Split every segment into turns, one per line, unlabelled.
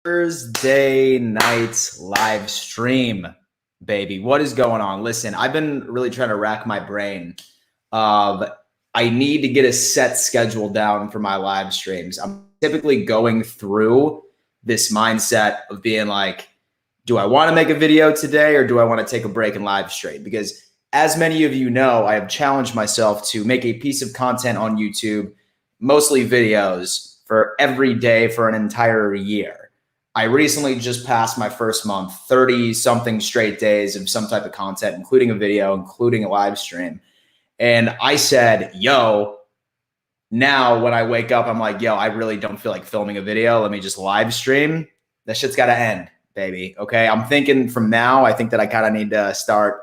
Thursday night live stream, baby. What is going on? Listen, I've been really trying to rack my brain of I need to get a set schedule down for my live streams. I'm typically going through this mindset of being like, do I want to make a video today or do I want to take a break and live stream? Because as many of you know, I have challenged myself to make a piece of content on YouTube, mostly videos, for every day for an entire year. I recently just passed my first month, 30 something straight days of some type of content, including a video, including a live stream. And I said, yo, now when I wake up, I'm like, yo, I really don't feel like filming a video. Let me just live stream. That shit's got to end, baby. Okay. I'm thinking from now, I think that I kind of need to start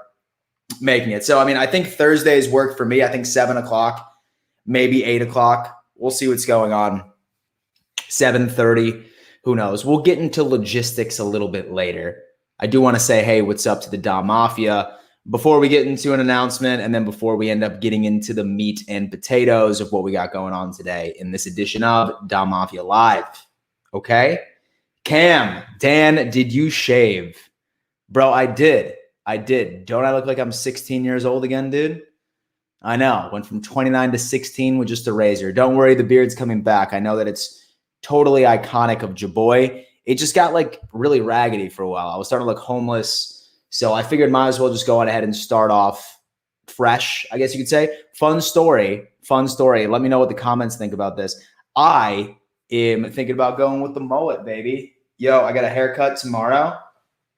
making it. So, I mean, I think Thursdays work for me. I think 7 o'clock, maybe 8 o'clock. We'll see what's going on. 7:30. Who knows? We'll get into logistics a little bit later. I do want to say, hey, what's up to the Dom Mafia before we get into an announcement and then before we end up getting into the meat and potatoes of what we got going on today in this edition of Dom Mafia Live. Okay? Cam, Dan, did you shave? Bro, I did. Don't I look like I'm 16 years old again, dude? I know. Went from 29 to 16 with just a razor. Don't worry, the beard's coming back. I know that it's totally iconic of Jaboy. It just got like really raggedy for a while. I was starting to look homeless. So I figured might as well just go on ahead and start off fresh, I guess you could say. Fun story. Let me know what the comments think about this. I am thinking about going with the mullet, baby. Yo, I got a haircut tomorrow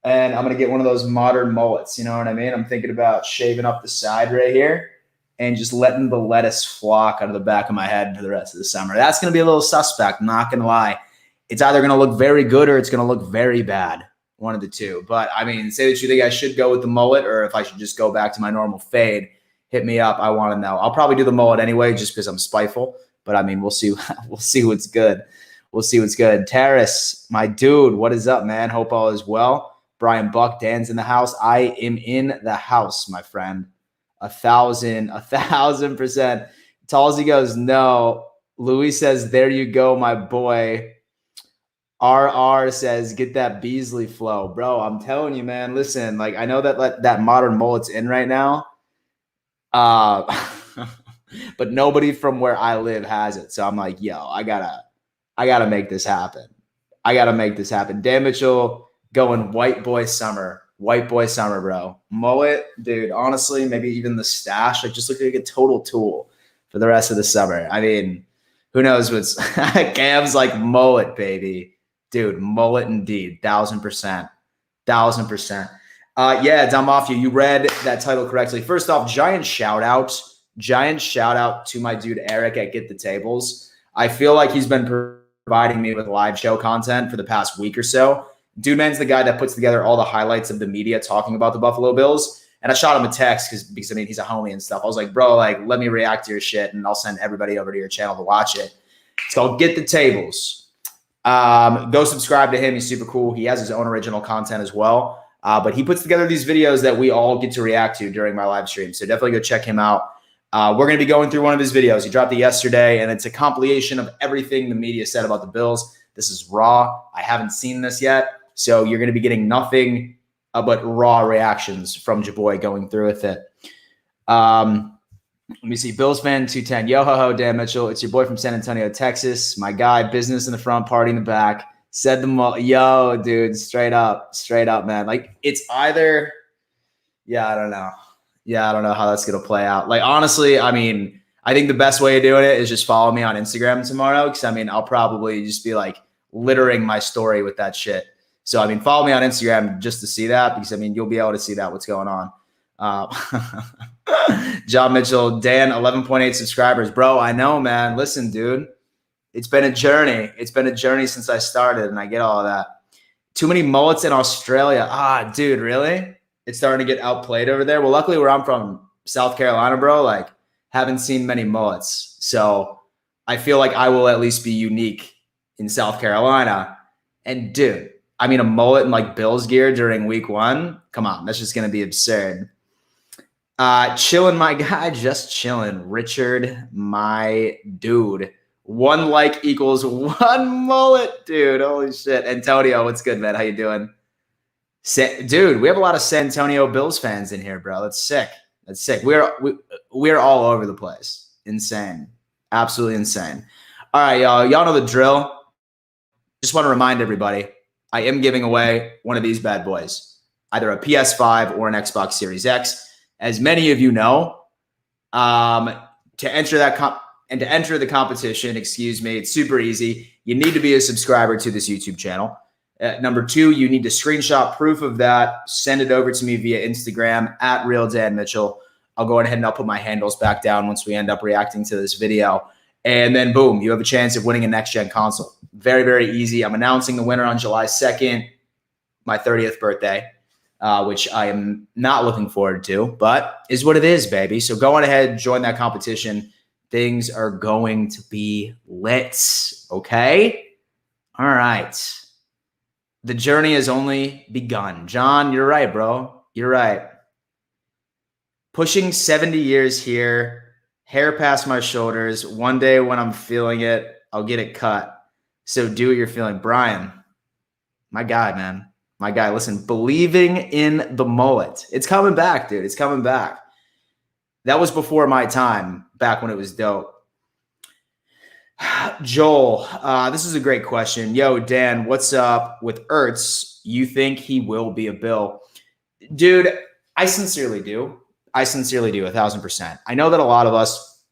and I'm going to get one of those modern mullets. You know what I mean? I'm thinking about shaving up the side right here and just letting the lettuce flock out of the back of my head for the rest of the summer. That's going to be a little suspect, not going to lie. It's either going to look very good or it's going to look very bad, one of the two. But, I mean, say that you think I should go with the mullet or if I should just go back to my normal fade, hit me up. I want to know. I'll probably do the mullet anyway just because I'm spiteful. But, I mean, we'll see. We'll see what's good. Terrace, my dude, what is up, man? Hope all is well. Brian Buck, Dan's in the house. I am in the house, my friend. 1,000%. Talsy goes, no. Louis says, there you go, my boy. RR says, get that Beasley flow. Bro, I'm telling you, man. Listen, like I know that that modern mullet's in right now. But nobody from where I live has it. So I'm like, yo, I gotta make this happen. Dan Mitchell going white boy summer, bro. Mullet, dude, honestly, maybe even the stash, like just look like a total tool for the rest of the summer. I mean, who knows what's Cam's like mullet, baby. Dude, mullet indeed. 1,000%. Yeah, Dom Mafia, you read that title correctly. First off, giant shout out to my dude Eric at Get the Tables. I feel like he's been providing me with live show content for the past week or so. Dude man's the guy that puts together all the highlights of the media talking about the Buffalo Bills. And I shot him a text because I mean, he's a homie and stuff. I was like, bro, like, let me react to your shit and I'll send everybody over to your channel to watch it. It's called Get the Tables. Go subscribe to him. He's super cool. He has his own original content as well. But he puts together these videos that we all get to react to during my live stream. So definitely go check him out. We're going to be going through one of his videos. He dropped it yesterday, and it's a compilation of everything the media said about the Bills. This is raw. I haven't seen this yet. So you're going to be getting nothing but raw reactions from Jaboy going through with it. Let me see. Bills fan 210. Yo ho ho, Dan Mitchell. It's your boy from San Antonio, Texas. My guy, business in the front, party in the back. Said them all. Yo, dude, straight up, man. Like it's either, I don't know how that's going to play out. Like, honestly, I mean, I think the best way of doing it is just follow me on Instagram tomorrow. Cause I mean, I'll probably just be like littering my story with that shit. So, I mean, follow me on Instagram just to see that because I mean, you'll be able to see that what's going on. John Mitchell, Dan, 11.8 subscribers. Bro, I know, man. Listen, dude, it's been a journey. Since I started and I get all of that. Too many mullets in Australia. Ah, dude, really? It's starting to get outplayed over there. Well, luckily where I'm from, South Carolina, bro, like haven't seen many mullets. So I feel like I will at least be unique in South Carolina. And dude, I mean, a mullet in like Bills gear during week 1. Come on, that's just going to be absurd. Chilling, my guy, just chilling. Richard, my dude. 1 like equals 1 mullet, dude. Holy shit. Antonio, what's good, man? How you doing? Dude, we have a lot of San Antonio Bills fans in here, bro. That's sick. That's sick. We're all over the place. Insane. Absolutely insane. All right, y'all. Y'all know the drill. Just want to remind everybody, I am giving away one of these bad boys, either a PS5 or an Xbox Series X. As many of you know, to enter the competition, excuse me, it's super easy. You need to be a subscriber to this YouTube channel. Number 2, you need to screenshot proof of that, send it over to me via Instagram at RealDanMitchell. I'll go ahead and I'll put my handles back down once we end up reacting to this video. And then boom, you have a chance of winning a next-gen console. Very, very easy. I'm announcing the winner on July 2nd, my 30th birthday, which I am not looking forward to, but is what it is, baby. So go on ahead, join that competition. Things are going to be lit, okay? All right. The journey has only begun. John, you're right, bro. You're right. Pushing 70 years here, hair past my shoulders. One day when I'm feeling it, I'll get it cut. So do what you're feeling. Brian, my guy, man. My guy, listen, believing in the mullet. It's coming back, dude. It's coming back. That was before my time, back when it was dope. Joel, this is a great question. Yo, Dan, what's up with Ertz? You think he will be a Bill? Dude, I sincerely do. I sincerely do, 1,000%. I know that a lot of us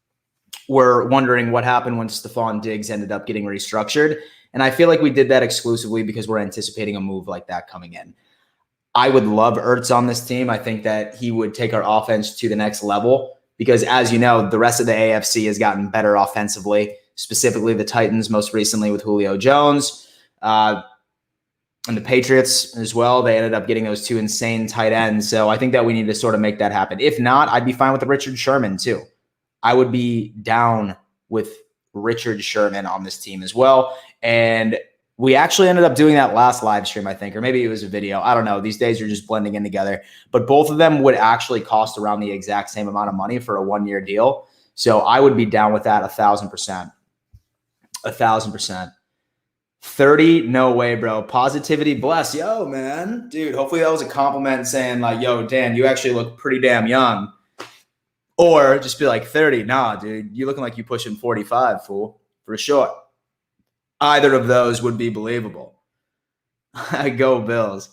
were wondering what happened when Stephon Diggs ended up getting restructured. And I feel like we did that exclusively because we're anticipating a move like that coming in. I would love Ertz on this team. I think that he would take our offense to the next level because, as you know, the rest of the AFC has gotten better offensively, specifically the Titans most recently with Julio Jones and the Patriots as well. They ended up getting those 2 insane tight ends. So I think that we need to sort of make that happen. If not, I'd be fine with Richard Sherman too. I would be down with Richard Sherman on this team as well. And we actually ended up doing that last live stream, I think, or maybe it was a video. I don't know. These days are just blending in together. But both of them would actually cost around the exact same amount of money for a 1-year deal. So I would be down with that 1,000%. 1,000%. 30, no way, bro. Positivity, bless. Yo, man. Dude, hopefully that was a compliment saying like, yo, Dan, you actually look pretty damn young. Or just be like 30. Nah, dude, you looking like you pushing 45, fool. For sure. Either of those would be believable. Go Bills.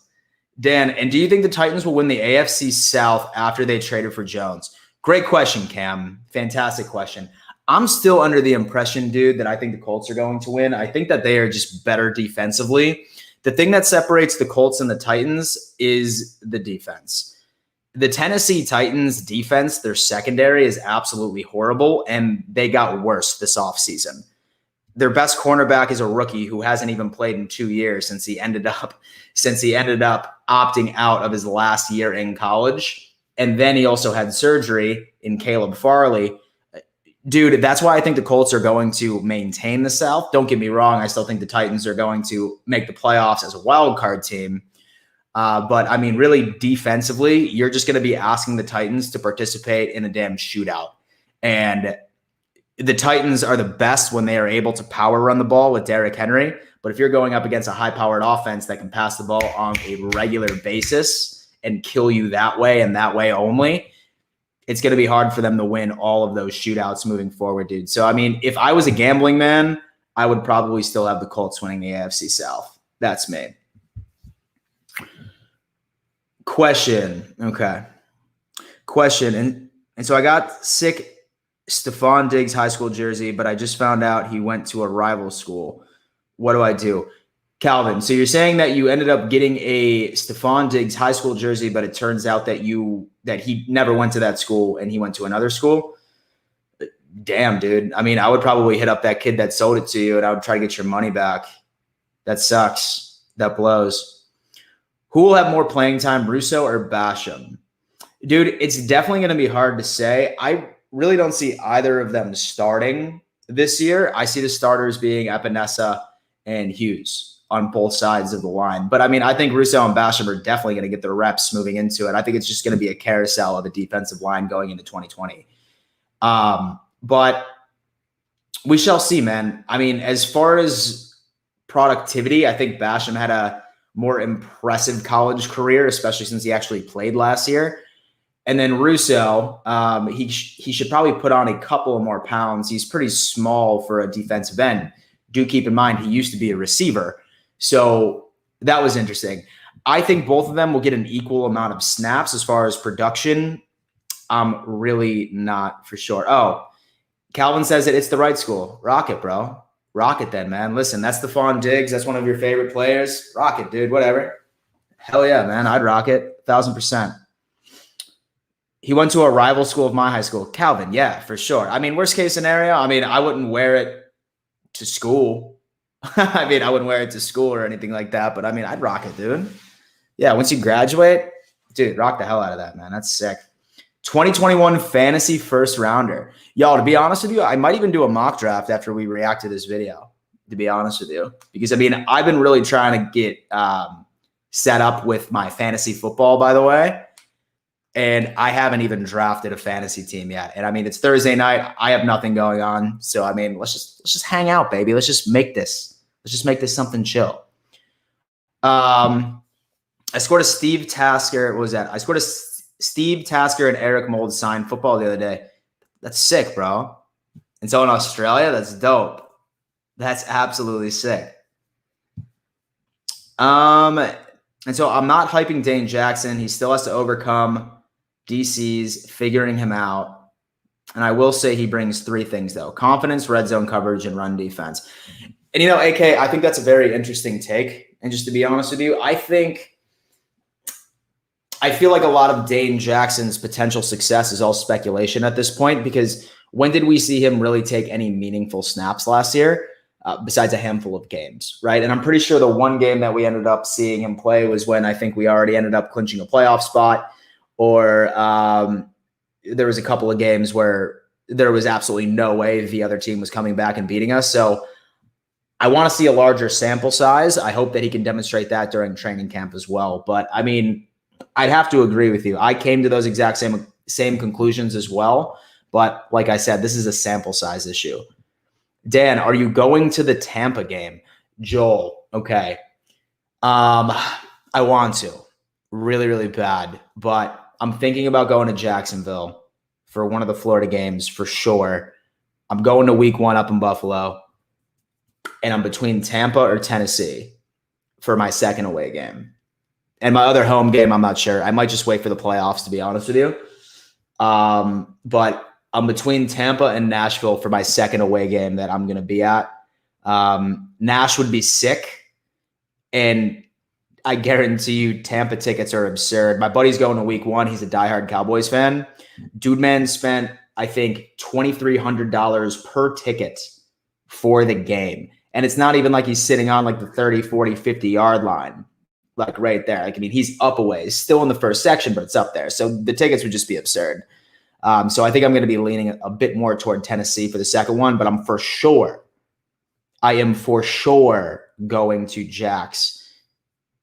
Dan, and do you think the Titans will win the AFC South after they traded for Jones? Great question, Cam. Fantastic question. I'm still under the impression, dude, that I think the Colts are going to win. I think that they are just better defensively. The thing that separates the Colts and the Titans is the defense. The Tennessee Titans defense, their secondary is absolutely horrible, and they got worse this offseason. Their best cornerback is a rookie who hasn't even played in 2 years since he ended up opting out of his last year in college. And then he also had surgery in Caleb Farley. Dude, that's why I think the Colts are going to maintain the South. Don't get me wrong. I still think the Titans are going to make the playoffs as a wild card team. But, I mean, really defensively, you're just going to be asking the Titans to participate in a damn shootout. And the Titans are the best when they are able to power run the ball with Derrick Henry. But if you're going up against a high-powered offense that can pass the ball on a regular basis and kill you that way and that way only, it's going to be hard for them to win all of those shootouts moving forward, dude. So, I mean, if I was a gambling man, I would probably still have the Colts winning the AFC South. That's me. Question. Okay. Question. And so I got sick Stephon Diggs high school jersey, but I just found out he went to a rival school. What do I do? Calvin, so you're saying that you ended up getting a Stephon Diggs high school jersey, but it turns out that he never went to that school and he went to another school? Damn, dude. I mean, I would probably hit up that kid that sold it to you and I would try to get your money back. That sucks. That blows. Who will have more playing time, Russo or Basham? Dude, it's definitely going to be hard to say. I really don't see either of them starting this year. I see the starters being Epinesa and Hughes. on both sides of the line. But I mean, I think Russo and Basham are definitely going to get their reps moving into it. I think it's just going to be a carousel of a defensive line going into 2020. But we shall see, man. I mean, as far as productivity, I think Basham had a more impressive college career, especially since he actually played last year. And then Russo, he should probably put on a couple of more pounds. He's pretty small for a defensive end. Do keep in mind, he used to be a receiver. So that was interesting. I think both of them will get an equal amount of snaps as far as production. I'm really not for sure. Oh, Calvin says that it's the right school. Rock it, bro. Rock it then, man. Listen, that's Stephon Diggs. That's one of your favorite players. Rock it, dude. Whatever. Hell yeah, man. I'd rock it. 1,000%. He went to a rival school of my high school. Calvin, yeah, for sure. I mean, worst case scenario, I mean, I wouldn't wear it to school. I mean, I wouldn't wear it to school or anything like that. But I mean, I'd rock it, dude. Yeah, once you graduate, dude, rock the hell out of that, man. That's sick. 2021 fantasy first rounder. Y'all, to be honest with you, I might even do a mock draft after we react to this video, to be honest with you. Because, I mean, I've been really trying to get set up with my fantasy football, by the way. And I haven't even drafted a fantasy team yet. And I mean, it's Thursday night. I have nothing going on. So I mean, let's just hang out, baby. Let's just make this something chill. I scored a Steve Tasker. What was that? I scored a Steve Tasker and Eric Mold signed football the other day. That's sick, bro. And so in Australia, that's dope. That's absolutely sick. And so I'm not hyping Dane Jackson. He still has to overcome DC's figuring him out. And I will say he brings three things, though: confidence, red zone coverage, and run defense. And, you know, AK, I think that's a very interesting take. And just to be honest with you, I feel like a lot of Dane Jackson's potential success is all speculation at this point, because when did we see him really take any meaningful snaps last year? Besides a handful of games, right? And I'm pretty sure the one game that we ended up seeing him play was when I think we already ended up clinching a playoff spot, or there was a couple of games where there was absolutely no way the other team was coming back and beating us. So I want to see a larger sample size. I hope that he can demonstrate that during training camp as well. But I mean, I'd have to agree with you. I came to those exact same conclusions as well. But like I said, this is a sample size issue. Dan, are you going to the Tampa game? Joel, okay. I want to really, really bad, but I'm thinking about going to Jacksonville for one of the Florida games for sure. I'm going to week 1 up in Buffalo, and I'm between Tampa or Tennessee for my second away game. And my other home game, I'm not sure. I might just wait for the playoffs, to be honest with you. But I'm between Tampa and Nashville for my second away game that I'm going to be at. Nash would be sick, and I guarantee you Tampa tickets are absurd. My buddy's going to week 1. He's a diehard Cowboys fan. Dude, man, spent, I think, $2,300 per ticket for the game. And it's not even like he's sitting on like the 30, 40, 50-yard line, like right there. Like, I mean, he's up a ways, still in the first section, but it's up there. So the tickets would just be absurd. So I think I'm going to be leaning a bit more toward Tennessee for the second one, but I am for sure going to Jax.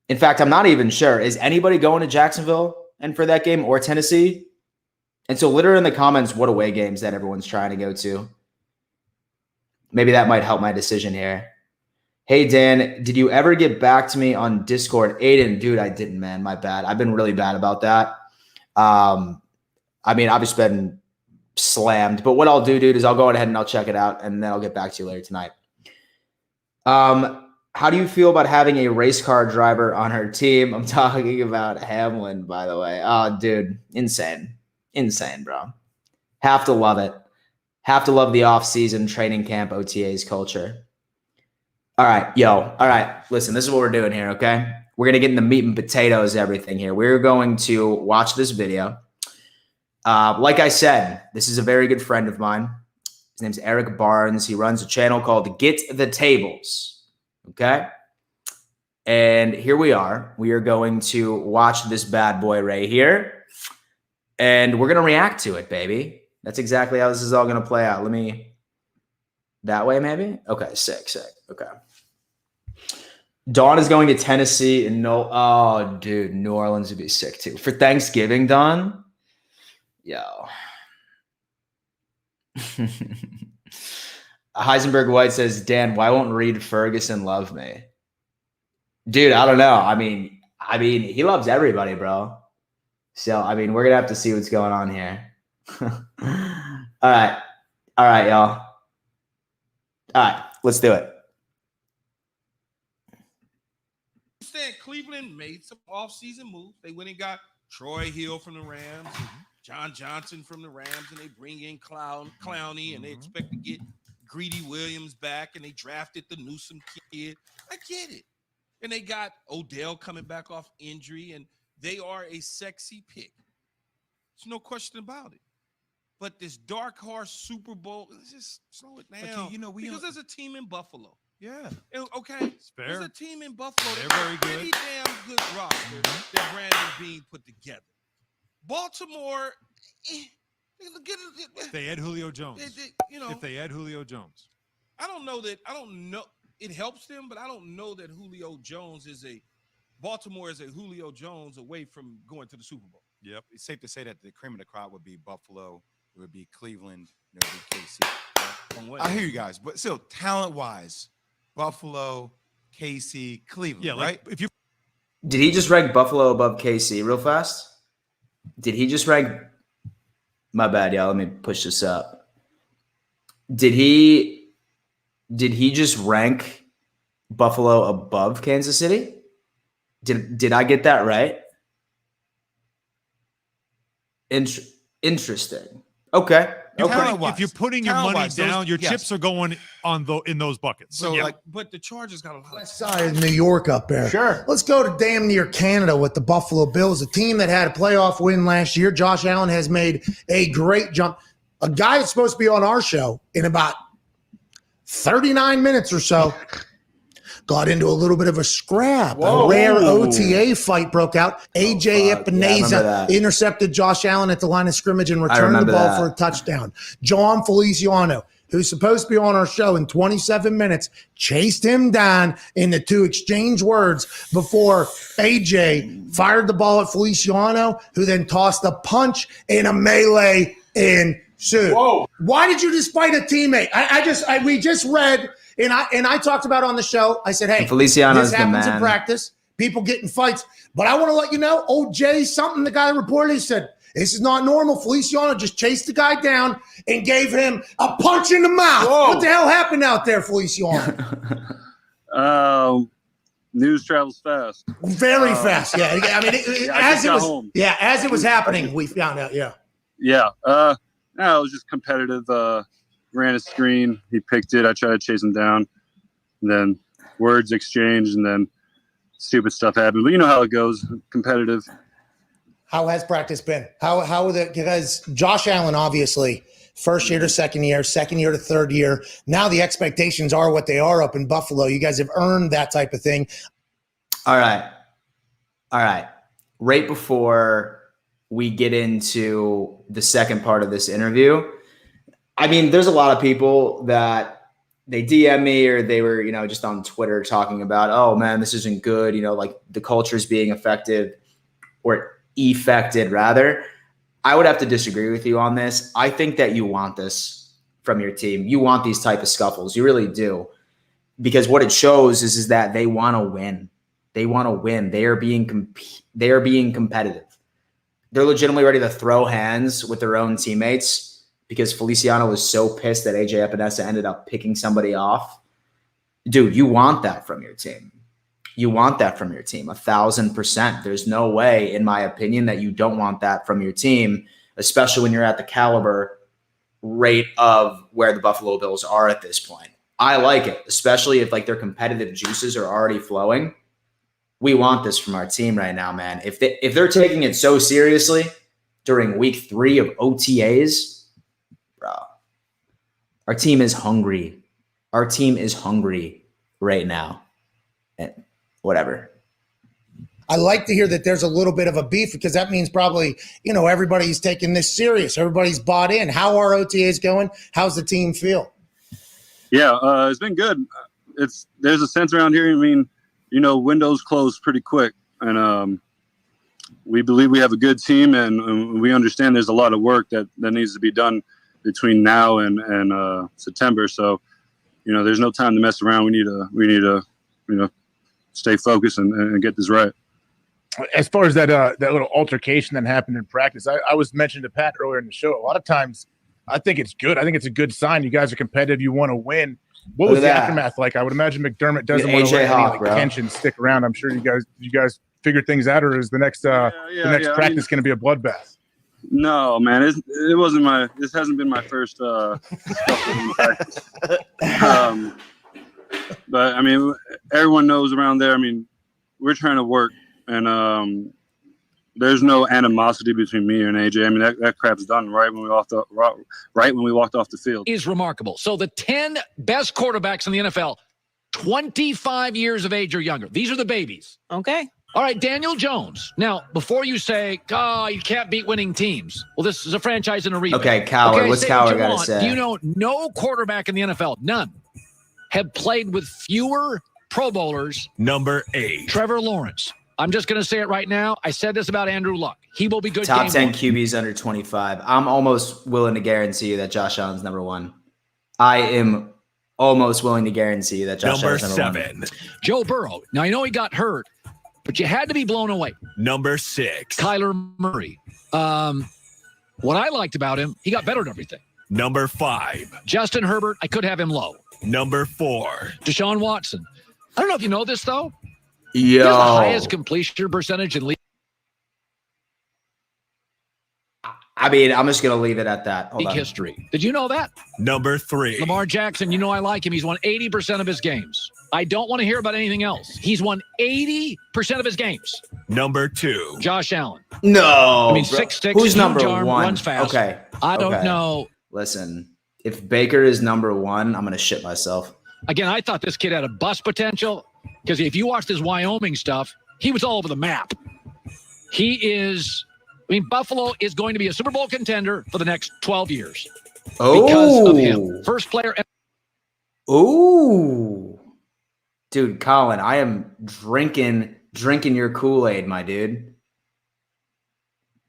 In fact, I'm not even sure. Is anybody going to Jacksonville and for that game, or Tennessee? And so litter in the comments what away games that everyone's trying to go to. Maybe that might help my decision here. Hey, Dan, did you ever get back to me on Discord? Aiden, dude, I didn't, man. My bad. I've been really bad about that. I mean, I've just been slammed. But what I'll do, dude, is I'll go ahead and I'll check it out, and then I'll get back to you later tonight. How do you feel about having a race car driver on her team? I'm talking about Hamlin, by the way. Oh, dude, insane. Insane, bro. Have to love it. Have to love the off-season training camp OTAs culture. All right, yo. All right, listen, this is what we're doing here, okay? We're going to get in the meat and potatoes, everything here. We're going to watch this video. Like I said, this is a very good friend of mine. His name's Eric Barnes. He runs a channel called Get the Tables, okay? And here we are. We are going to watch this bad boy right here, and we're going to react to it, baby. That's exactly how this is all going to play out. Let me, that way maybe? Okay, sick. Okay. Dawn is going to Tennessee and oh, dude, New Orleans would be sick too. For Thanksgiving, Dawn? Yo. Heisenberg White says, Dan, why won't Reed Ferguson love me? Dude, I don't know. I mean, he loves everybody, bro. So, I mean, we're going to have to see what's going on here. All right. All right, y'all. All right, let's do it.
Cleveland made some offseason moves. They went and got Troy Hill from the Rams, and John Johnson from the Rams, and they bring in Clowney, and they expect to get Greedy Williams back, and they drafted the Newsome kid. I get it. And they got Odell coming back off injury, and they are a sexy pick. There's no question about it. But this dark horse Super Bowl, let's just slow it down. Okay, because there's a team in Buffalo.
Yeah.
Okay.
It's fair.
There's a team in Buffalo.
They're very good.
Pretty damn good roster that Brandon Beane put together. Baltimore,
if they had Julio Jones. If they had Julio Jones.
I don't know. It helps them, but I don't know that Julio Jones Baltimore is a Julio Jones away from going to the Super Bowl.
Yep. It's safe to say that the cream of the crop would be Buffalo, it would be Cleveland, and it would be KC. I hear you guys, but still, talent-wise, Buffalo, KC, Cleveland,
yeah,
right?
If you
Did he just rank Buffalo above KC real fast? Did he just rank? My bad, y'all. Let me push this up. Did he just rank Buffalo above Kansas City? Did I get that right? Interesting. Okay.
If you're putting your money down, your chips are going in those buckets.
So,
but the Chargers got a lot.
West side of New York up there.
Sure.
Let's go to damn near Canada with the Buffalo Bills, a team that had a playoff win last year. Josh Allen has made a great jump. A guy that's supposed to be on our show in about 39 minutes or so got into a little bit of a scrap.
Whoa.
A rare OTA fight broke out. AJ Epineza intercepted Josh Allen at the line of scrimmage and returned the ball for a touchdown. John Feliciano, who's supposed to be on our show in 27 minutes, chased him down in the two exchange words before AJ fired the ball at Feliciano, who then tossed a punch in a melee ensued.
Whoa.
Why did you just fight a teammate? We just read, and I talked about on the show, I said, hey,
Feliciano's
this happens
the man.
in practice. People get in fights. But I want to let you know, old Jay something, the guy reported, he said, this is not normal. Feliciano just chased the guy down and gave him a punch in the mouth.
Whoa.
What the hell happened out there, Feliciano?
News travels fast.
Very fast. Yeah. I mean, as it was happening, we found out. Yeah.
Yeah. No, it was just competitive. Ran a screen. He picked it. I tried to chase him down. And then words exchanged, and then stupid stuff happened. But you know how it goes. Competitive.
How has practice been? Because Josh Allen, obviously, first year to second year to third year. Now the expectations are what they are up in Buffalo. You guys have earned that type of thing.
All right. Right before we get into the second part of this interview, I mean, there's a lot of people that they DM me or they were, just on Twitter talking about, oh man, this isn't good. Like the culture's being affected rather. I would have to disagree with you on this. I think that you want this from your team. You want these type of scuffles. You really do. Because what it shows is that they want to win. They want to win. They are being competitive. They're legitimately ready to throw hands with their own teammates because Feliciano was so pissed that AJ Epinesa ended up picking somebody off. Dude, you want that from your team. You want that from your team, 1,000%. There's no way, in my opinion, that you don't want that from your team, especially when you're at the caliber rate of where the Buffalo Bills are at this point. I like it, especially if their competitive juices are already flowing. We want this from our team right now, man. If they're taking it so seriously during week 3 of OTAs, bro, our team is hungry. Our team is hungry right now. And whatever.
I like to hear that there's a little bit of a beef because that means probably, everybody's taking this serious. Everybody's bought in. How are OTAs going? How's the team feel?
Yeah, it's been good. There's a sense around here. I mean, windows close pretty quick, and we believe we have a good team, and we understand there's a lot of work that needs to be done between now and September. So, there's no time to mess around. We need to stay focused and get this right.
As far as that little altercation that happened in practice, I was mentioning to Pat earlier in the show. A lot of times, I think it's good. I think it's a good sign. You guys are competitive. You want to win. What was the aftermath like? I would imagine McDermott doesn't want to let any tension stick around. I'm sure you guys figured things out, or is the next practice going to be a bloodbath?
No, man, it wasn't this hasn't been my first scuffle in practice. But I mean, everyone knows around there. I mean, we're trying to work, and there's no animosity between me and AJ. I mean, that crap's done right when we walked off the field.
Is remarkable. So the 10 best quarterbacks in the NFL, 25 years of age or younger. These are the babies.
Okay.
All right, Daniel Jones. Now, before you say, you can't beat winning teams. Well, this is a franchise in a rebuild.
Okay, Coward. What's Coward got to say?
Do you know no quarterback in the NFL, none, have played with fewer Pro Bowlers?
Number 8.
Trevor Lawrence. I'm just going to say it right now. I said this about Andrew Luck. He will be good.
Top 10
one.
QBs under 25. I'm almost willing to guarantee you that Josh Allen's number 1. I am almost willing to guarantee you that Josh Allen's number 7.
Joe Burrow. Now, I know he got hurt, but you had to be blown away.
Number 6.
Kyler Murray. What I liked about him, he got better at everything.
Number 5.
Justin Herbert, I could have him low.
Number 4.
Deshaun Watson. I don't know if you know this, though.
Yo.
He has the highest completion percentage in league.
I mean, I'm just going to leave it at that. Hold on.
History. Did you know that?
Number 3.
Lamar Jackson, I like him. He's won 80% of his games. I don't want to hear about anything else. He's won 80% of his games.
Number 2.
Josh Allen.
No.
I mean, 6'6",
who's number
arm,
1?
runs fast.
Okay.
I don't know.
Listen, if Baker is number 1, I'm going to shit myself.
Again, I thought this kid had a bust potential because if you watched his Wyoming stuff, he was all over the map. Buffalo is going to be a Super Bowl contender for the next 12 years because of him. First player.
Ooh. Dude, Colin, I am drinking your Kool-Aid, my dude.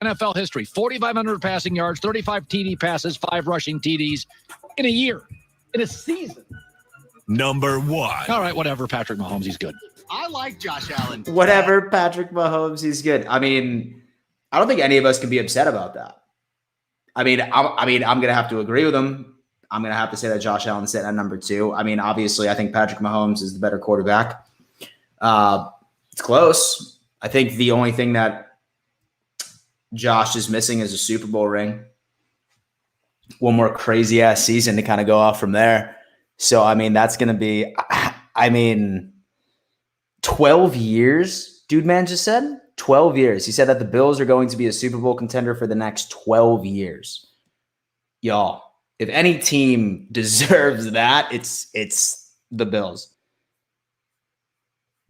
NFL history, 4,500 passing yards, 35 TD passes, 5 rushing TDs in a year, in a season.
Number 1.
All right, whatever. Patrick Mahomes, he's good.
I like Josh Allen.
Whatever, Patrick Mahomes, he's good. I mean, I don't think any of us can be upset about that. I'm going to have to agree with him. I'm going to have to say that Josh Allen's sitting at number 2. I mean, obviously, I think Patrick Mahomes is the better quarterback. It's close. I think the only thing that Josh is missing is a Super Bowl ring. One more crazy-ass season to kind of go off from there. So, I mean, that's going to be, 12 years, dude man just said? 12 years. He said that the Bills are going to be a Super Bowl contender for the next 12 years. Y'all, if any team deserves that, it's the Bills.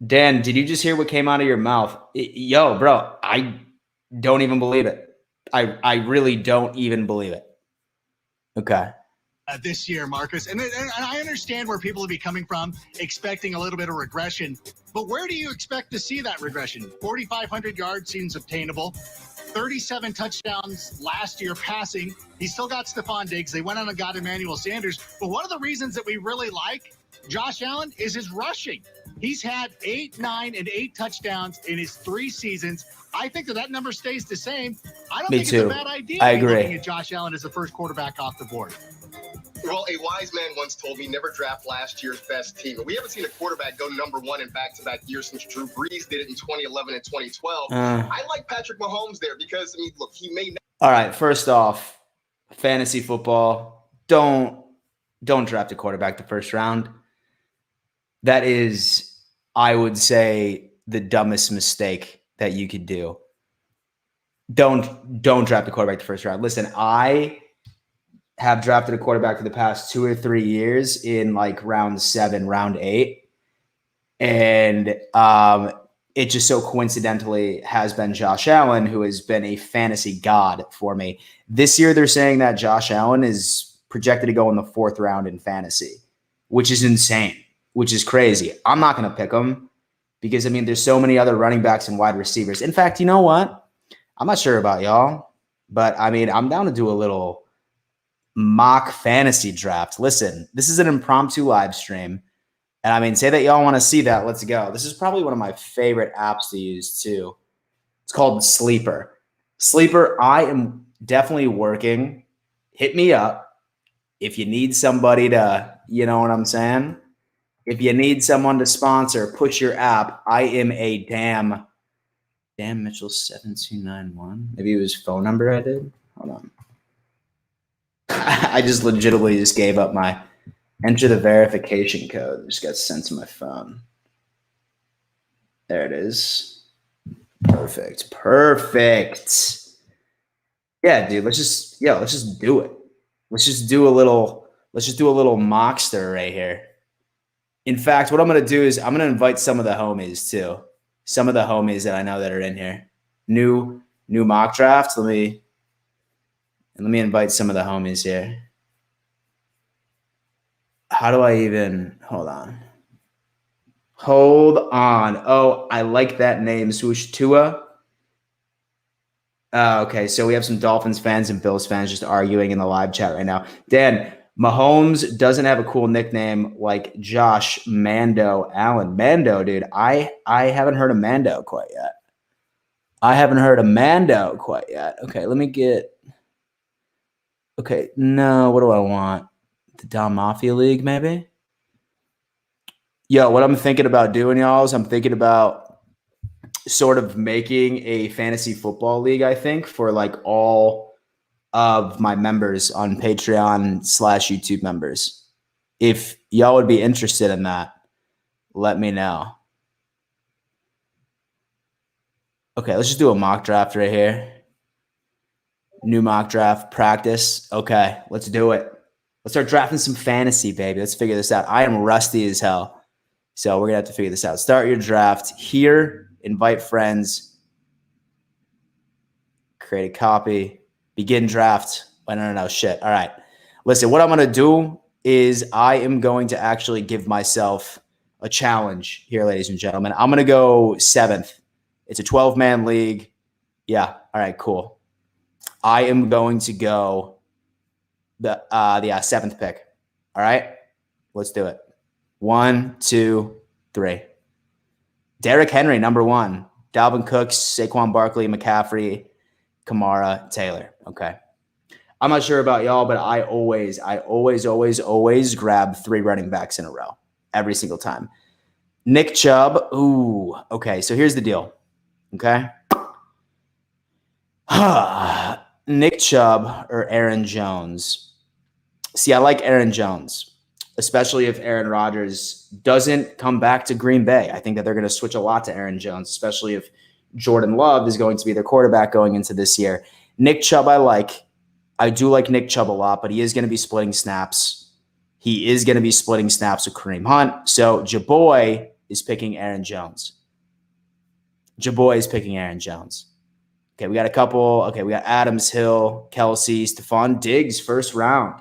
Dan, did you just hear what came out of your mouth? Yo, bro, I don't even believe it. I really don't even believe it. Okay.
This year, Marcus. And I understand where people will be coming from, expecting a little bit of regression. But where do you expect to see that regression? 4,500 yards seems obtainable. 37 touchdowns last year passing. He still got Stephon Diggs. They went on and got Emmanuel Sanders. But one of the reasons that we really like Josh Allen is his rushing. He's had 8, 9, and 8 touchdowns in his 3 seasons. I think that number stays the same. I don't think it's a bad idea.
I agree.
Looking at Josh Allen as the first quarterback off the board.
Well, a wise man once told me never draft last year's best team. We haven't seen a quarterback go number 1 in back-to-back years since Drew Brees did it in 2011 and 2012. I like Patrick Mahomes there because, look, he may not.
All right, first off, fantasy football, don't draft a quarterback the first round. That is, I would say, the dumbest mistake that you could do. Don't draft a quarterback the first round. Listen, I have drafted a quarterback for the past 2 or 3 years in like round 7, round 8. And it just so coincidentally has been Josh Allen, who has been a fantasy god for me. This year, they're saying that Josh Allen is projected to go in the 4th round in fantasy, which is insane, which is crazy. I'm not going to pick him because, I mean, there's so many other running backs and wide receivers. In fact, you know what? I'm not sure about y'all, but, I mean, I'm down to do a little mock fantasy draft. Listen, this is an impromptu live stream. And, I mean, say that y'all want to see that. Let's go. This is probably one of my favorite apps to use, too. It's called Sleeper. Sleeper, I am definitely working. Hit me up if you need somebody to, you know what I'm saying? If you need someone to sponsor, push your app. I am a damn Mitchell 7291. Maybe it was phone number I did. Hold on. I just legitimately just gave up my enter the verification code. It just got sent to my phone. There it is. Perfect. Yeah, dude. Let's just do it. Let's just do a little mockster right here. In fact, what I'm going to do is I'm going to invite some of the homies too. Some of the homies that I know that are in here. New mock draft. Let me invite some of the homies here. How do I even hold on? Oh, I like that name, Swoosh Tua. Okay, so we have some Dolphins fans and Bills fans just arguing in the live chat right now. Dan, Mahomes doesn't have a cool nickname like Josh Mando Allen. Mando, dude. I haven't heard of Mando quite yet. Okay, let me get. Okay, no, what do I want? The Dom Mafia League, maybe? Yo, what I'm thinking about doing, y'all, is I'm thinking about sort of making a fantasy football league, I think, for like all of my members on Patreon/YouTube members. If y'all would be interested in that, let me know. Okay, let's just do a mock draft right here. New mock draft practice. Okay, let's do it. Let's start drafting some fantasy, baby. Let's figure this out. I am rusty as hell, so we're going to have to figure this out. Start your draft here. Invite friends. Create a copy. Begin draft. Oh, no, shit. All right. Listen, what I'm going to do is I am going to actually give myself a challenge here, ladies and gentlemen. I'm going to go 7th. It's a 12-man league. Yeah. All right, cool. I am going to go the 7th pick. All right. Let's do it. 1, 2, 3. Derrick Henry, number 1. Dalvin Cook, Saquon Barkley, McCaffrey, Kamara, Taylor. Okay. I'm not sure about y'all, but I always grab 3 running backs in a row every single time. Nick Chubb. Ooh. Okay. So here's the deal. Okay. Nick Chubb or Aaron Jones. See, I like Aaron Jones, especially if Aaron Rodgers doesn't come back to Green Bay. I think that they're going to switch a lot to Aaron Jones, especially if Jordan Love is going to be their quarterback going into this year. Nick Chubb, I do like Nick Chubb a lot, but he is going to be splitting snaps. With Kareem Hunt. So Jaboy is picking Aaron Jones. Okay, we got a couple. Okay, we got Adams, Hill, Kelsey, Stephon Diggs, first round.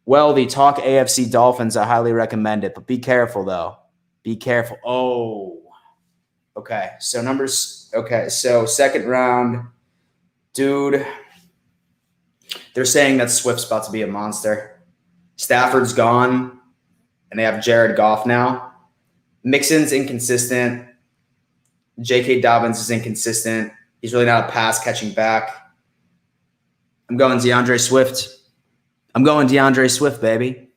Well, the talk AFC Dolphins, I highly recommend it, but be careful, though. Be careful. Oh, okay. So numbers. Okay, so second round, dude. They're saying that Swift's about to be a monster. Stafford's gone, and they have Jared Goff now. Mixon's inconsistent. J.K. Dobbins is inconsistent. He's really not a pass-catching back. I'm going DeAndre Swift, baby.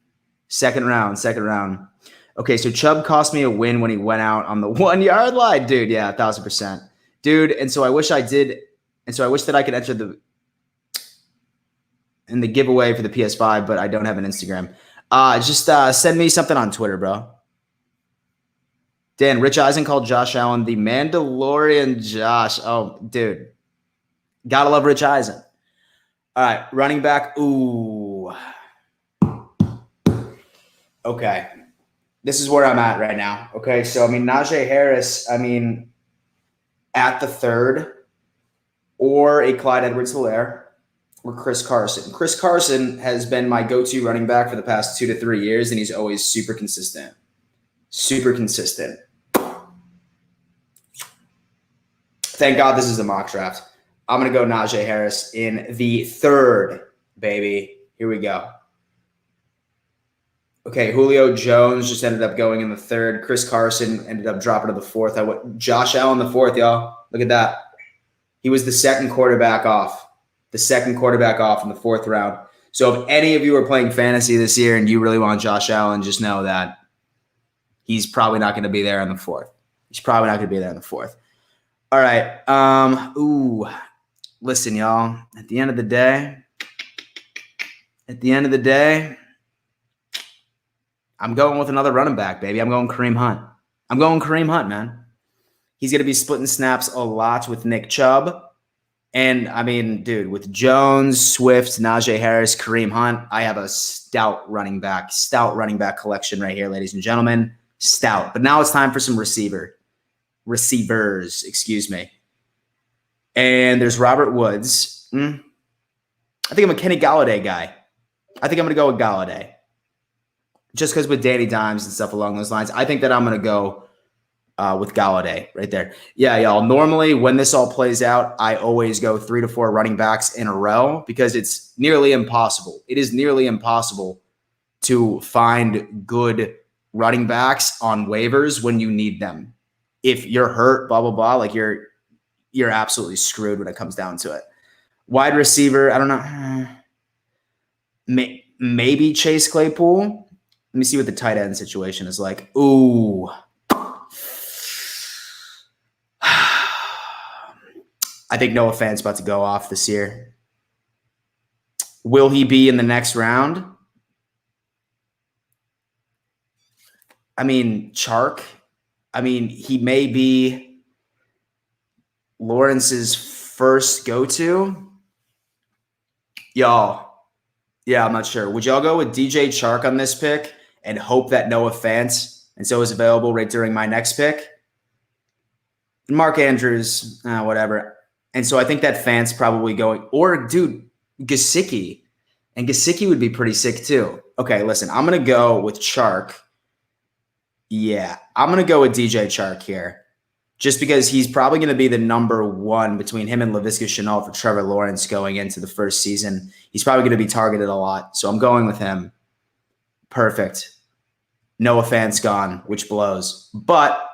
Second round. Okay, so Chubb cost me a win when he went out on the 1-yard line, dude. Yeah, 1,000%. Dude, and so I wish I wish that I could enter in the giveaway for the PS5, but I don't have an Instagram. Just send me something on Twitter, bro. Dan, Rich Eisen called Josh Allen the Mandalorian Josh. Oh, dude. Gotta love Rich Eisen. All right, running back. Ooh. Okay. This is where I'm at right now. Okay, so, Najee Harris, at the 3rd, or a Clyde Edwards-Helaire, or Chris Carson. Chris Carson has been my go-to running back for the past 2 to 3 years, and he's always super consistent. Super consistent. Thank God this is a mock draft. I'm going to go Najee Harris in the 3rd, baby. Here we go. Okay, Julio Jones just ended up going in the 3rd. Chris Carson ended up dropping to the 4th. I went Josh Allen the 4th, y'all. Look at that. He was the 2nd quarterback off. The 2nd quarterback off in the 4th round. So if any of you are playing fantasy this year and you really want Josh Allen, just know that he's probably not going to be there in the 4th. He's probably not going to be there in the 4th. All right. Listen, y'all. At the end of the day, I'm going with another running back, baby. I'm going Kareem Hunt. Man. He's going to be splitting snaps a lot with Nick Chubb. And, I mean, dude, with Jones, Swift, Najee Harris, Kareem Hunt, I have a stout running back collection right here, ladies and gentlemen. Stout. But now it's time for some receivers, excuse me. And there's Robert Woods. I think I'm a Kenny Galladay guy. I think I'm going to go with Galladay. Just because with Danny Dimes and stuff along those lines, I think that I'm going to go with Galladay right there. Yeah, y'all. Normally, when this all plays out, I always go 3 to 4 running backs in a row because it's nearly impossible. It is nearly impossible to find good running backs on waivers when you need them. If you're hurt, blah, blah, blah, like you're absolutely screwed when it comes down to it. Wide receiver, I don't know. Maybe Chase Claypool. Let me see what the tight end situation is like. Ooh. I think Noah Fant's about to go off this year. Will he be in the next round? I mean, Chark. I mean, he may be Lawrence's first go-to. Y'all. Yeah, I'm not sure. Would y'all go with DJ Chark on this pick and hope that Noah Fant and so is available right during my next pick? Mark Andrews, whatever. And so I think that Fant's probably going. Or, dude, Gesicki. And Gesicki would be pretty sick too. Okay, listen, I'm going to go with Chark. Yeah, I'm going to go with DJ Chark here. Just because he's probably going to be the number 1 between him and Laviska Shenault for Trevor Lawrence going into the first season. He's probably going to be targeted a lot. So I'm going with him. Perfect. Noah Fant's gone, which blows. But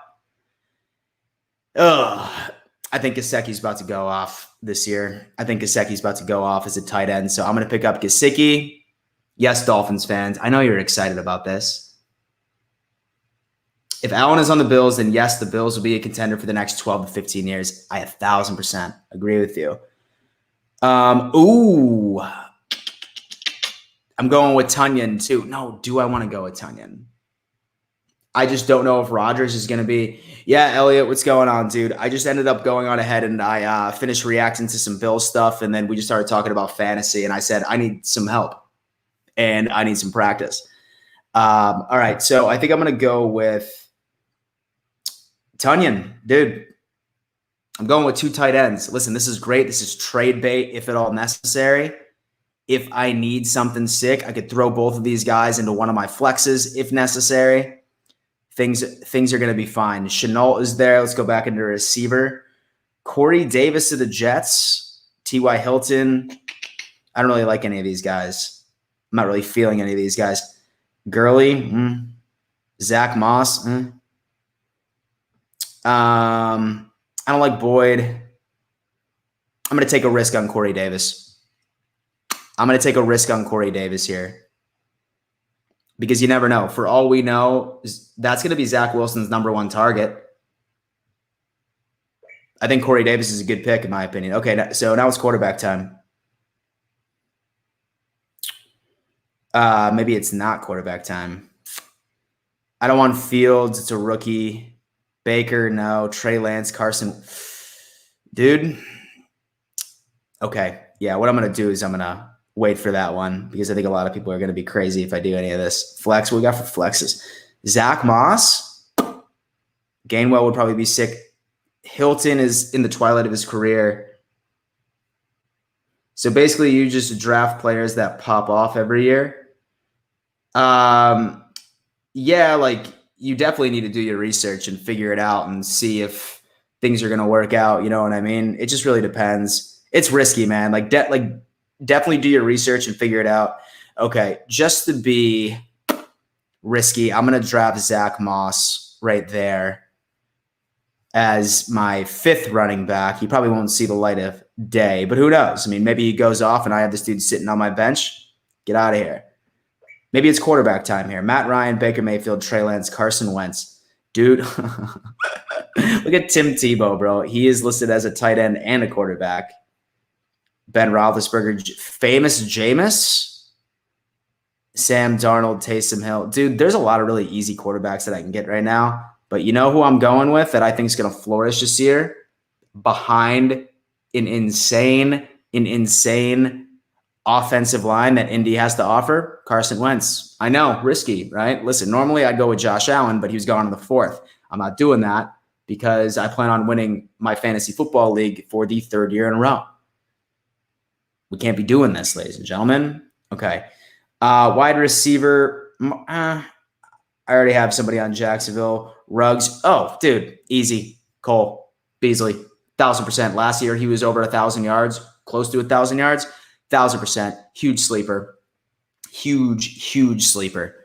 I think Gesicki's about to go off this year. I think Gesicki's about to go off as a tight end. So I'm going to pick up Gesicki. Yes, Dolphins fans. I know you're excited about this. If Allen is on the Bills, then yes, the Bills will be a contender for the next 12 to 15 years. I 1,000% agree with you. I'm going with Tunyon too. No, do I want to go with Tunyon? I just don't know if Rodgers is going to be. Yeah, Elliot, what's going on, dude? I just ended up going on ahead and I finished reacting to some Bills stuff, and then we just started talking about fantasy, and I said, I need some help, and I need some practice. All right, so I think I'm going to go with Tunyon, dude. I'm going with 2 tight ends. Listen, this is great. This is trade bait if at all necessary. If I need something sick, I could throw both of these guys into one of my flexes if necessary. Things are going to be fine. Shenault is there. Let's go back into receiver. Corey Davis to the Jets. T.Y. Hilton. I don't really like any of these guys. I'm not really feeling any of these guys. Gurley. Zach Moss. I don't like Boyd. I'm going to take a risk on Corey Davis. Here. Because you never know. For all we know, that's going to be Zach Wilson's number 1 target. I think Corey Davis is a good pick, in my opinion. Okay, so now it's quarterback time. Maybe it's not quarterback time. I don't want Fields. It's a rookie. Baker, no. Trey Lance, Carson. Dude. Okay. Yeah, what I'm going to do is I'm going to wait for that one because I think a lot of people are going to be crazy if I do any of this. Flex, what we got for flexes? Zach Moss. Gainwell would probably be sick. Hilton is in the twilight of his career. So basically you just draft players that pop off every year. Yeah, like you definitely need to do your research and figure it out and see if things are going to work out. You know what I mean? It just really depends. It's risky, man. Like definitely do your research and figure it out. Okay, just to be risky, I'm going to draft Zach Moss right there as my 5th running back. He probably won't see the light of day, but who knows? I mean, maybe he goes off and I have this dude sitting on my bench. Get out of here. Maybe it's quarterback time here. Matt Ryan, Baker Mayfield, Trey Lance, Carson Wentz. Dude, look at Tim Tebow, bro. He is listed as a tight end and a quarterback. Ben Roethlisberger, famous Jameis, Sam Darnold, Taysom Hill. Dude, there's a lot of really easy quarterbacks that I can get right now. But you know who I'm going with that I think is going to flourish this year? Behind an insane offensive line that Indy has to offer? Carson Wentz. I know, risky, right? Listen, normally I'd go with Josh Allen, but he was gone in the 4th. I'm not doing that because I plan on winning my fantasy football league for the 3rd year in a row. We can't be doing this, ladies and gentlemen. Okay. Wide receiver. I already have somebody on Jacksonville. Ruggs. Oh, dude. Easy. Cole Beasley. 1,000%. Last year, he was over 1,000 yards. Close to 1,000 yards. 1,000%. Huge sleeper. Huge sleeper.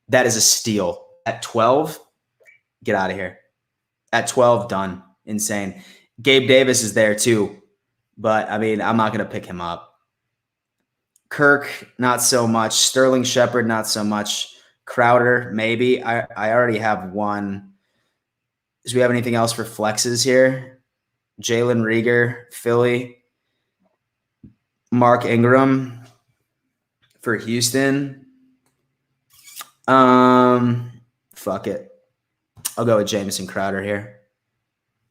That is a steal. At 12, get out of here. At 12, done. Insane. Gabe Davis is there too. But, I mean, I'm not going to pick him up. Kirk, not so much. Sterling Shepard, not so much. Crowder, maybe. I already have one. Do we have anything else for flexes here? Jalen Reagor, Philly. Mark Ingram for Houston. Fuck it. I'll go with Jamison Crowder here.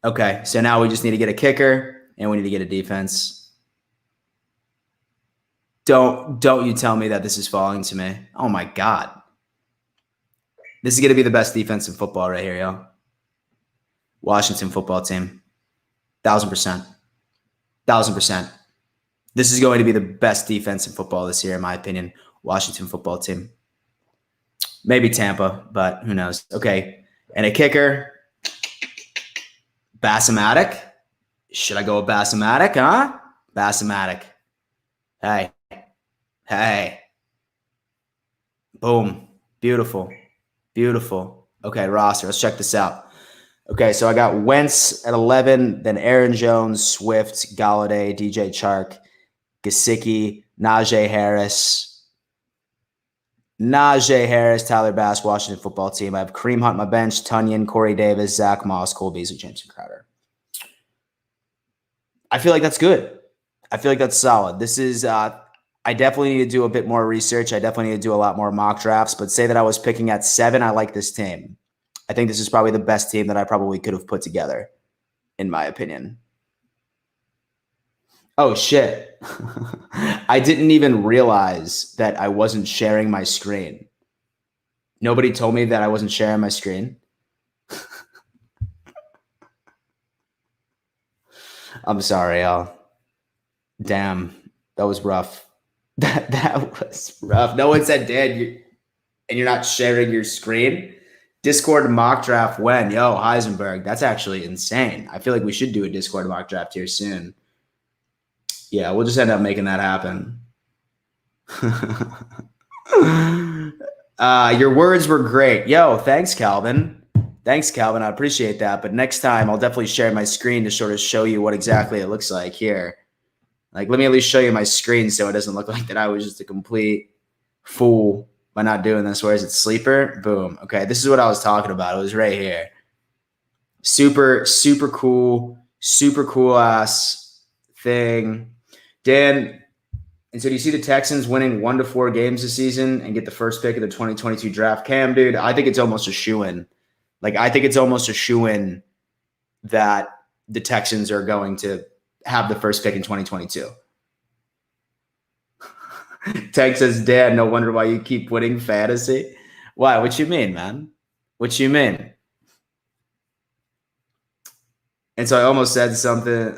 Okay, so now we just need to get a kicker. And we need to get a defense. Don't you tell me that this is falling to me. Oh, my God. This is going to be the best defense in football right here, yo. Washington football team. 1,000%. 1,000%. This is going to be the best defense in football this year, in my opinion. Washington football team. Maybe Tampa, but who knows. Okay, and a kicker. Bassamatic. Should I go with Bassamatic, huh? Bassamatic. Hey. Boom. Beautiful. Okay, roster. Let's check this out. Okay, so I got Wentz at 11, then Aaron Jones, Swift, Galladay, DJ Chark, Gesicki, Najee Harris, Tyler Bass, Washington football team. I have Kareem Hunt on my bench, Tunyon, Corey Davis, Zach Moss, Cole Beasley, Jameson Crowder. I feel like that's good. I feel like that's solid. This is, I definitely need to do a bit more research. I definitely need to do a lot more mock drafts, but say that I was picking at 7, I like this team. I think this is probably the best team that I probably could have put together, in my opinion. Oh, shit. I didn't even realize that I wasn't sharing my screen. Nobody told me that I wasn't sharing my screen. I'm sorry, y'all. Damn, that was rough. That was rough. No one said, Dan, you're not sharing your screen. Discord mock draft when? Yo, Heisenberg, that's actually insane. I feel like we should do a Discord mock draft here soon. Yeah, we'll just end up making that happen. Your words were great. Yo, thanks, Calvin. Thanks, Calvin. I appreciate that. But next time, I'll definitely share my screen to sort of show you what exactly it looks like here. Like, let me at least show you my screen so it doesn't look like that I was just a complete fool by not doing this. Where is it? Sleeper? Boom. Okay, this is what I was talking about. It was right here. Super cool ass thing. Dan, and so do you see the Texans winning 1 to 4 games this season and get the first pick of the 2022 draft? Cam, dude, I think it's almost a shoo-in. Like, I think it's almost a shoo-in that the Texans are going to have the first pick in 2022. Tank says, Dad, no wonder why you keep winning fantasy. Why? What you mean, man? What you mean? And so I almost said something.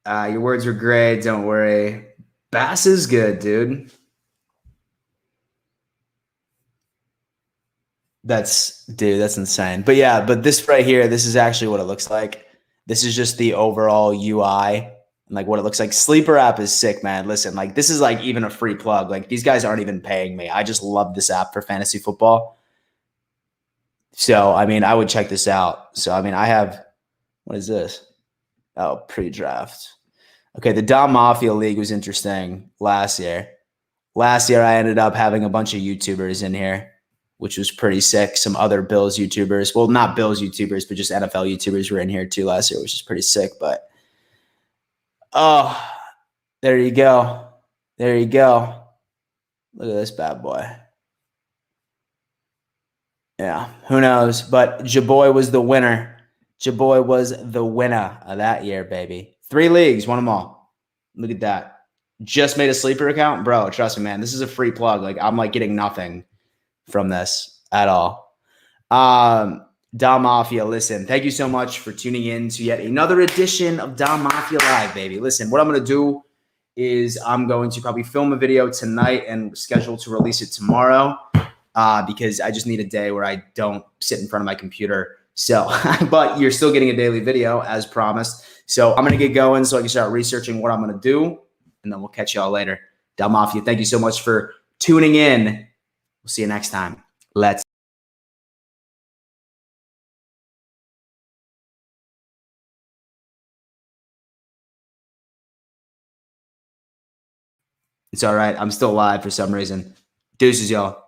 Your words were great. Don't worry. Bass is good, dude. That's insane. But yeah, but this right here, this is actually what it looks like. This is just the overall UI and like what it looks like. Sleeper app is sick, man. Listen, like this is like even a free plug. Like these guys aren't even paying me. I just love this app for fantasy football. So, I mean, I would check this out. So, I mean, I have, what is this? Oh, pre-draft. Okay, the Dom Mafia League was interesting last year. Last year, I ended up having a bunch of YouTubers in here, which was pretty sick. Some other Bills YouTubers. Well, not Bills YouTubers, but just NFL YouTubers were in here too last year, which is pretty sick. But, oh, there you go. There you go. Look at this bad boy. Yeah, who knows? But Jaboy was the winner. Jaboy was the winner of that year, baby. 3 leagues, won them all. Look at that. Just made a sleeper account? Bro, trust me, man. This is a free plug. Like, I'm like getting nothing from this at all. Dom Mafia, listen, thank you so much for tuning in to yet another edition of Dom Mafia Live, baby. Listen, what I'm going to do is I'm going to probably film a video tonight and schedule to release it tomorrow. Because I just need a day where I don't sit in front of my computer. So, but you're still getting a daily video as promised. So I'm going to get going so I can start researching what I'm going to do. And then we'll catch y'all later. Del Mafia, thank you so much for tuning in. We'll see you next time. Let's. It's all right. I'm still live for some reason. Deuces, y'all.